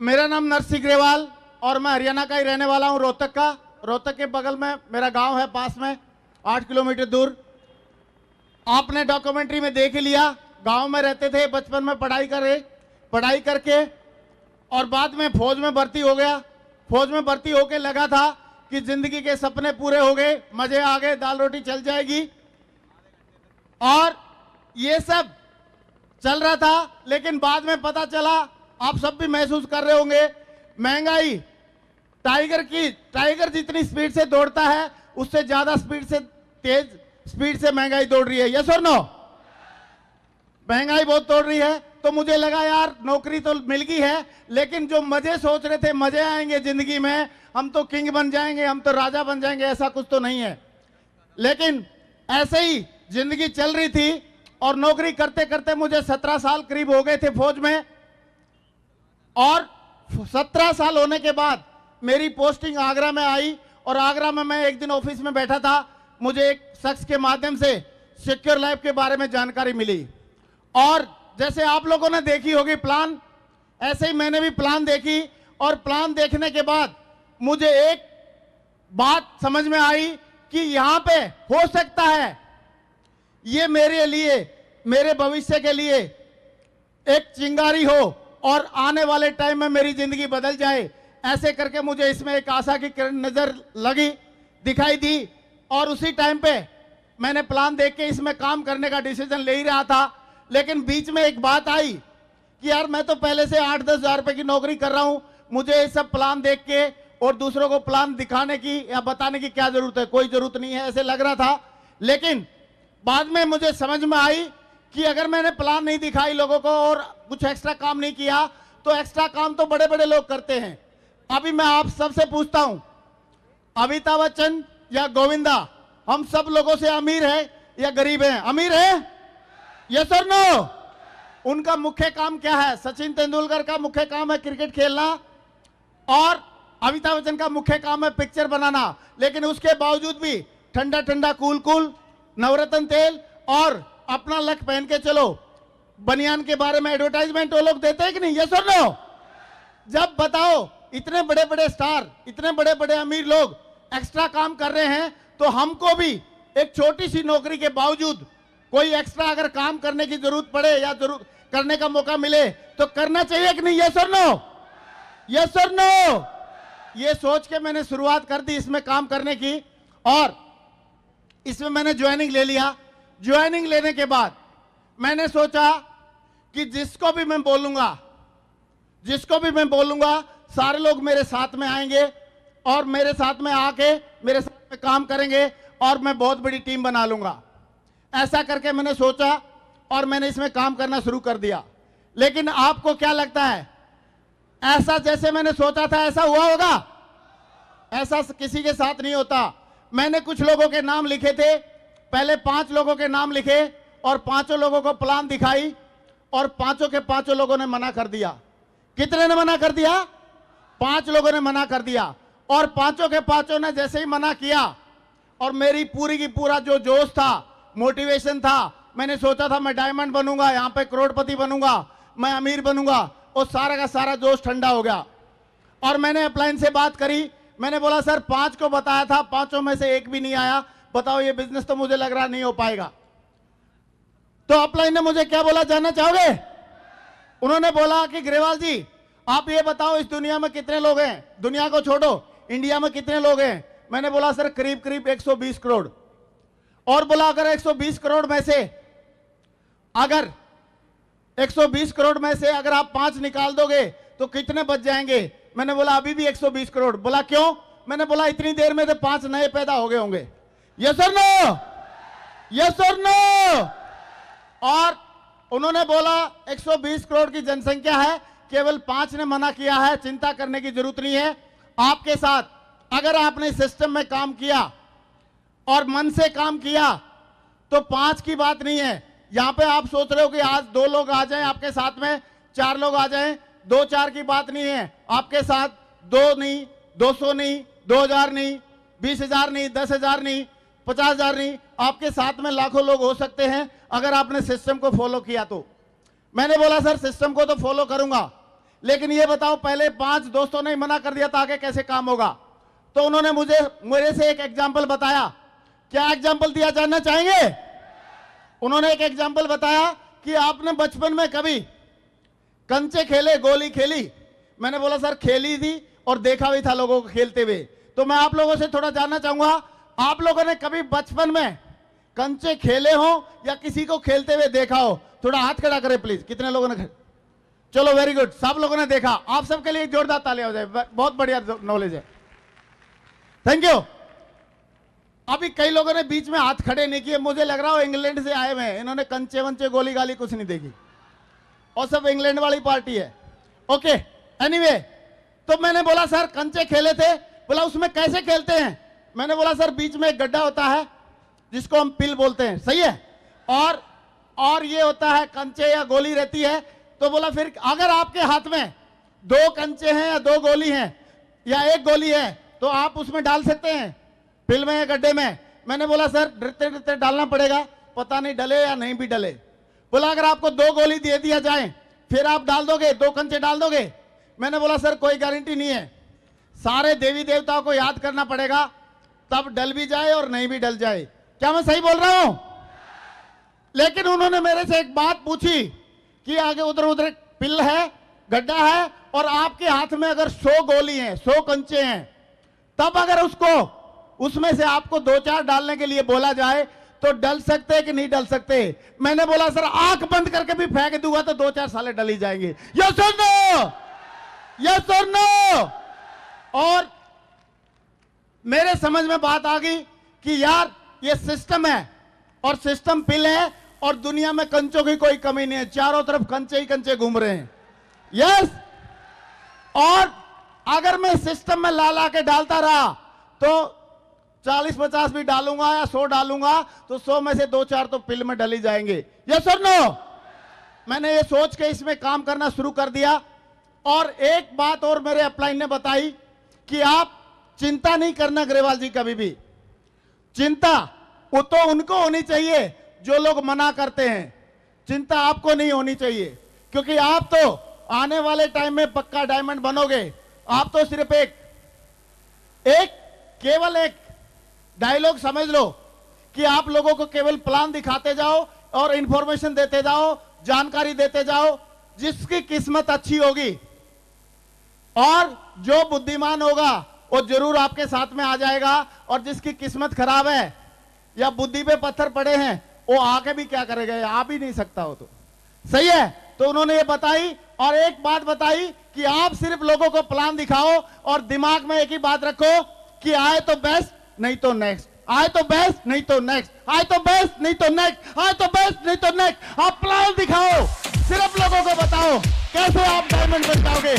मेरा नाम नरसिंह ग्रेवाल और मैं हरियाणा का ही रहने वाला हूं, रोहतक का। रोहतक के बगल में मेरा गांव है, पास में 8 किलोमीटर दूर। आपने डॉक्यूमेंट्री में देख ही लिया, गांव में रहते थे, बचपन में पढ़ाई करके और बाद में फौज में भर्ती हो गया। फौज में भर्ती होके लगा था कि जिंदगी के सपने पूरे हो गए, मजे आ गए, दाल रोटी चल जाएगी और ये सब चल रहा था। लेकिन बाद में पता चला, आप सब भी महसूस कर रहे होंगे, महंगाई टाइगर जितनी स्पीड से दौड़ता है उससे ज्यादा तेज स्पीड से महंगाई दौड़ रही है। यस और नो? महंगाई बहुत दौड़ रही है। तो मुझे लगा यार नौकरी तो मिल गई है, लेकिन जो मजे सोच रहे थे, मजे आएंगे जिंदगी में, हम तो किंग बन जाएंगे, हम तो राजा बन जाएंगे, ऐसा कुछ तो नहीं है। लेकिन ऐसे ही जिंदगी चल रही थी और नौकरी करते करते मुझे 17 साल करीब हो गए थे फौज में। और 17 साल होने के बाद मेरी पोस्टिंग आगरा में आई और आगरा में मैं एक दिन ऑफिस में बैठा था, मुझे एक शख्स के माध्यम से सिक्योर लैब के बारे में जानकारी मिली। और जैसे आप लोगों ने देखी होगी प्लान, ऐसे ही मैंने भी प्लान देखी और प्लान देखने के बाद मुझे एक बात समझ में आई कि यहां पे हो सकता है ये मेरे लिए, मेरे भविष्य के लिए एक चिंगारी हो और आने वाले टाइम में मेरी जिंदगी बदल जाए। ऐसे करके मुझे इसमें एक आशा की किरण नजर लगी, दिखाई दी और उसी टाइम पे मैंने प्लान देख के इसमें काम करने का डिसीजन ले ही रहा था। लेकिन बीच में एक बात आई कि यार मैं तो पहले से 8-10 हज़ार रुपए की नौकरी कर रहा हूं, मुझे ये सब प्लान देख के और दूसरों को प्लान दिखाने की या बताने की क्या जरूरत है, कोई जरूरत नहीं है, ऐसे लग रहा था। लेकिन बाद में मुझे समझ में आई कि अगर मैंने प्लान नहीं दिखाई लोगों को और कुछ एक्स्ट्रा काम नहीं किया तो एक्स्ट्रा काम तो बड़े बड़े लोग करते हैं। अभी मैं आप सबसे पूछता हूं, अमिताभ बच्चन या गोविंदा, हम सब लोगों से अमीर है या गरीब है? अमीर है? यस और नो? उनका मुख्य काम क्या है? सचिन तेंदुलकर का मुख्य काम है क्रिकेट खेलना और अमिताभ बच्चन का मुख्य काम है पिक्चर बनाना। लेकिन उसके बावजूद भी ठंडा ठंडा कूल कूल नवरत्न तेल और अपना लक पहन के चलो, बनियान के बारे में एडवर्टाइजमेंट वो लोग देते हैं कि नहीं? यस और नो? जब बताओ इतने बड़े बड़े स्टार, इतने बड़े बड़े अमीर लोग एक्स्ट्रा काम कर रहे हैं, तो हमको भी एक छोटी सी नौकरी के बावजूद कोई एक्स्ट्रा अगर काम करने की जरूरत पड़े या जरूर करने का मौका मिले तो करना चाहिए कि नहीं? यस और नो? यस और नो? ये सोच के मैंने शुरुआत कर दी इसमें काम करने की और इसमें मैंने ज्वाइनिंग ले लिया। ज्वाइनिंग लेने के बाद मैंने सोचा कि जिसको भी मैं बोलूंगा सारे लोग मेरे साथ में आएंगे और मेरे साथ में आके मेरे साथ में काम करेंगे और मैं बहुत बड़ी टीम बना लूंगा। ऐसा करके मैंने सोचा और मैंने इसमें काम करना शुरू कर दिया। लेकिन आपको क्या लगता है, ऐसा जैसे मैंने सोचा था ऐसा हुआ होगा? ऐसा किसी के साथ नहीं होता। मैंने कुछ लोगों के नाम लिखे थे, पहले 5 लोगों के नाम लिखे और 5 लोगों को प्लान दिखाई और 5 के 5 लोगों ने मना कर दिया। कितने ने मना कर दिया? 5 लोगों ने मना कर दिया। और 5 के 5 ने जैसे ही मना किया और मेरी पूरी की पूरा जो जोश था, मोटिवेशन था, मैंने सोचा था मैं डायमंड बनूंगा, यहां पे करोड़पति बनूंगा, मैं अमीर बनूंगा, और सारा का सारा जोश ठंडा हो गया। और मैंने अपलाइन से बात करी, मैंने बोला सर 5 को बताया था, 5 में से एक भी नहीं आया, बताओ ये बिजनेस तो मुझे लग रहा नहीं हो पाएगा। तो अपलाइन ने मुझे क्या बोला, जानना चाहोगे? उन्होंने बोला कि ग्रेवाल जी आप ये बताओ इस दुनिया में कितने लोग हैं, दुनिया को छोड़ो इंडिया में कितने लोग हैं? मैंने बोला सर करीब करीब 120 करोड़। और बोला अगर 120 करोड़ में से अगर 120 करोड़ में से अगर आप 5 निकाल दोगे तो कितने बच जाएंगे? मैंने बोला अभी भी 120 करोड़। बोला क्यों? मैंने बोला इतनी देर में तो 5 नए पैदा हो गए होंगे। यस और नो? यस और नो? और उन्होंने बोला 120 करोड़ की जनसंख्या है, केवल 5 ने मना किया है, चिंता करने की जरूरत नहीं है। आपके साथ अगर आपने सिस्टम में काम किया और मन से काम किया तो 5 की बात नहीं है। यहां पे आप सोच रहे हो कि आज 2 लोग आ जाएं आपके साथ में, 4 लोग आ जाएं, 2-4 की बात नहीं है। आपके साथ 2 नहीं, 200 नहीं, 2000 नहीं, 20,000 नहीं, 10,000 नहीं, 50,000 नहीं, आपके साथ में लाखों लोग हो सकते हैं अगर आपने सिस्टम को फॉलो किया तो। मैंने बोला सर सिस्टम को तो फॉलो करूंगा, लेकिन ये बताओ, पहले 5 दोस्तों ने मना कर दिया था, आगे कैसे काम होगा? तो उन्होंने मेरे से एक एग्जाम्पल बताया। क्या एग्जाम्पल दिया जानना चाहेंगे? उन्होंने एक एग्जाम्पल बताया कि आपने बचपन में कभी कंचे खेले, गोली खेली? मैंने बोला सर खेली थी और देखा भी था लोगों को खेलते हुए। तो मैं आप लोगों से थोड़ा जानना चाहूंगा, आप लोगों ने कभी बचपन में कंचे खेले हो या किसी को खेलते हुए देखा हो? थोड़ा हाथ खड़ा करें प्लीज, कितने लोगों ने? चलो वेरी गुड, सब लोगों ने देखा। आप सबके लिए जोरदार तालियां हो जाए, बहुत बढ़िया नॉलेज है, थैंक यू। अभी कई लोगों ने बीच में हाथ खड़े नहीं किए, मुझे लग रहा हो इंग्लैंड से आए हुए हैं, इन्होंने कंचे वंचे गोली गाली कुछ नहीं देखी, और सब इंग्लैंड वाली पार्टी है। ओके, एनीवे, तो मैंने बोला सर कंचे खेले थे? बोला उसमें कैसे खेलते हैं? मैंने बोला सर बीच में एक गड्ढा होता है जिसको हम पिल बोलते हैं, सही है, और ये होता है कंचे या गोली रहती है। तो बोला फिर अगर आपके हाथ में 2 कंचे हैं या 2 गोली हैं या 1 गोली है तो आप उसमें डाल सकते हैं, पिल में या गड्ढे में? मैंने बोला सर डरते डरते डालना पड़ेगा, पता नहीं डले या नहीं भी डले। बोला अगर आपको 2 गोली दे दिया जाए फिर आप डाल दोगे, 2 कंचे डाल दोगे? मैंने बोला सर कोई गारंटी नहीं है, सारे देवी देवताओं को याद करना पड़ेगा, तब डल भी जाए और नहीं भी डल जाए। क्या मैं सही बोल रहा हूं? लेकिन उन्होंने मेरे से एक बात पूछी कि आगे उधर पिल है, गड्ढा है, और आपके हाथ में अगर 100 गोली हैं, 100 कंचे हैं, तब अगर उसमें से आपको 2-4 डालने के लिए बोला जाए तो डल सकते कि नहीं डल सकते? मैंने बोला सर आंख बंद करके भी फेंक दूंगा तो 2-4 साले डल ही जाएंगे। यस और नो? यस और नो? और मेरे समझ में बात आ गई कि यार ये सिस्टम है और सिस्टम पिल है और दुनिया में कंचों की कोई कमी नहीं है, चारों तरफ कंचे ही कंचे घूम रहे हैं। यस, और अगर मैं सिस्टम में ला के डालता रहा तो 40-50 भी डालूंगा या 100 डालूंगा तो 100 में से 2-4 तो पिल में डल ही जाएंगे। यस और नो? मैंने ये सोच के इसमें काम करना शुरू कर दिया। और एक बात और मेरे अपलाइन ने बताई कि आप चिंता नहीं करना ग्रेवाल जी, कभी भी चिंता वो तो उनको होनी चाहिए जो लोग मना करते हैं, चिंता आपको नहीं होनी चाहिए, क्योंकि आप तो आने वाले टाइम में पक्का डायमंड बनोगे। आप तो सिर्फ केवल एक डायलॉग समझ लो कि आप लोगों को केवल प्लान दिखाते जाओ और इंफॉर्मेशन देते जाओ, जानकारी देते जाओ। जिसकी किस्मत अच्छी होगी और जो बुद्धिमान होगा वो जरूर आपके साथ में आ जाएगा, और जिसकी किस्मत खराब है या बुद्धि पे पत्थर पड़े हैं वो आके भी क्या करेगा, आ भी नहीं सकता हो। तो सही है। तो उन्होंने ये बताई, और एक बात बताई कि आप सिर्फ लोगों को प्लान दिखाओ और दिमाग में एक ही बात रखो कि आए तो बेस्ट नहीं तो नेक्स्ट, आए तो बेस्ट नहीं तो नेक्स्ट, आए तो बेस्ट नहीं तो नेक्स्ट, आए तो बेस्ट नहीं तो नेक्स्ट। आप प्लान दिखाओ, सिर्फ लोगों को बताओ कैसे आप डायमंड बन जाओगे।